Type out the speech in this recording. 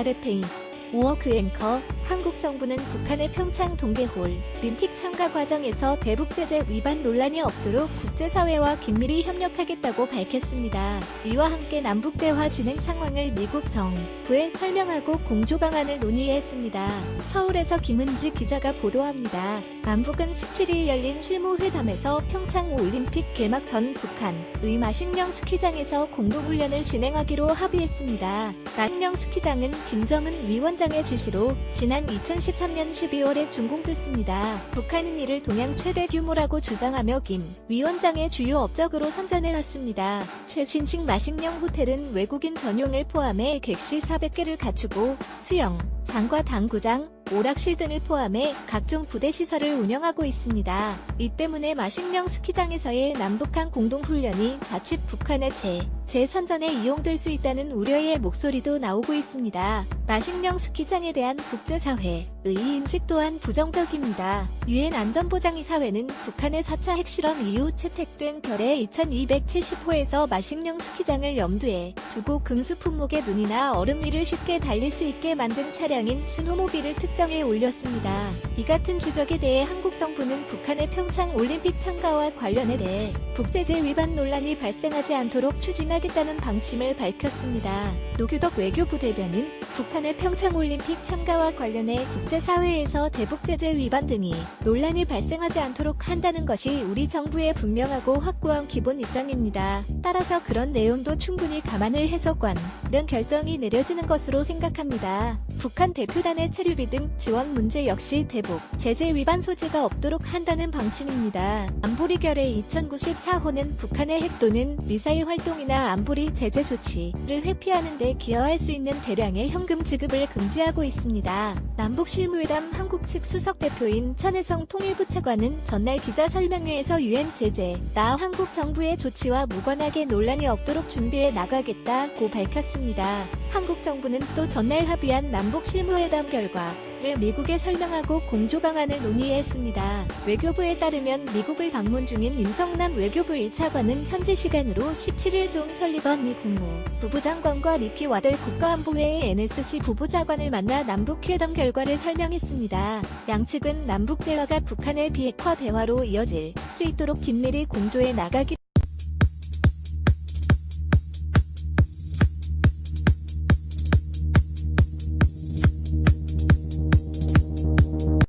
RFA 5억 앵커, 한국 정부는 북한의 평창 동계올 림픽 참가 과정에서 대북 제재 위반 논란이 없도록 국제사회와 긴밀히 협력하겠다고 밝혔습니다. 이와 함께 남북 대화 진행 상황을 미국 정부에 설명하고 공조 방안을 논의했습니다. 서울에서 김은지 기자가 보도합니다. 남북은 17일 열린 실무회담에서 평창 올림픽 개막 전 북한의 마식령 스키장에서 공동훈련을 진행하기로 합의했습니다. 마식령 스키장은 김정은 위원장의 지시로 지난 2013년 12월에 준공됐습니다. 북한은 이를 동양 최대 규모라고 주장하며 김 위원장의 주요 업적으로 선전해왔습니다. 최신식 마식령 호텔은 외국인 전용을 포함해 객실 400개를 갖추고 수영, 장과 당구장, 오락실 등을 포함해 각종 부대 시설을 운영하고 있습니다. 이 때문에 마식령 스키장에서의 남북한 공동훈련이 자칫 북한의 재선전에 이용될 수 있다는 우려의 목소리도 나오고 있습니다. 마식령 스키장에 대한 국제사회의 인식 또한 부정적입니다. 유엔 안전보장이사회는 북한의 4차 핵실험 이후 채택된 결의 2270호에서 마식령 스키장을 염두에 두고 금수 품목의 눈이나 얼음 위를 쉽게 달릴 수 있게 만든 차량인 스노모빌을 특정해 올렸습니다. 이 같은 지적에 대해 한국 정부는 북한의 평창 올림픽 참가와 관련해 대해 북제재 위반 논란이 발생하지 않도록 추진하겠다는 방침을 밝혔습니다. 노규덕 외교부 대변인, 북한의 평창 올림픽 참가와 관련해 국제사회에서 대북 제재 위반 등이 논란이 발생하지 않도록 한다는 것이 우리 정부의 분명하고 확고한 기본 입장입니다. 따라서 그런 내용도 충분히 감안을 해서 관련 결정이 내려지는 것으로 생각합니다. 북한 대표단의 체류비 등 지원 문제 역시 대북 제재 위반 소지가 없도록 한다는 방침입니다. 안보리 결의 2094호는 북한의 핵 또는 미사일 활동이나 안보리 제재 조치를 회피하는 데 기여할 수 있는 대량의 현금 지급을 금지하고 있습니다. 남북 실무회담 한국 측 수석 대표인 천혜성 통일부 차관은 전날 기자 설명회에서 유엔 제재 나 한국 정부의 조치와 무관하게 논란이 없도록 준비해 나가겠다고 밝혔습니다. 한국 정부는 또 전날 합의한 남북 실무회담 결과를 미국에 설명하고 공조 방안을 논의했습니다. 외교부에 따르면 미국을 방문 중인 임성남 외교부 1차관은 현지 시간으로 17일 존 설리번 미 국무부 장관과 리키 와델 국가안보회의 NSC 부부장관을 만나 남북회담 결과를 설명했습니다. 양측은 남북 대화가 북한의 비핵화 대화로 이어질 수 있도록 긴밀히 공조해 나가기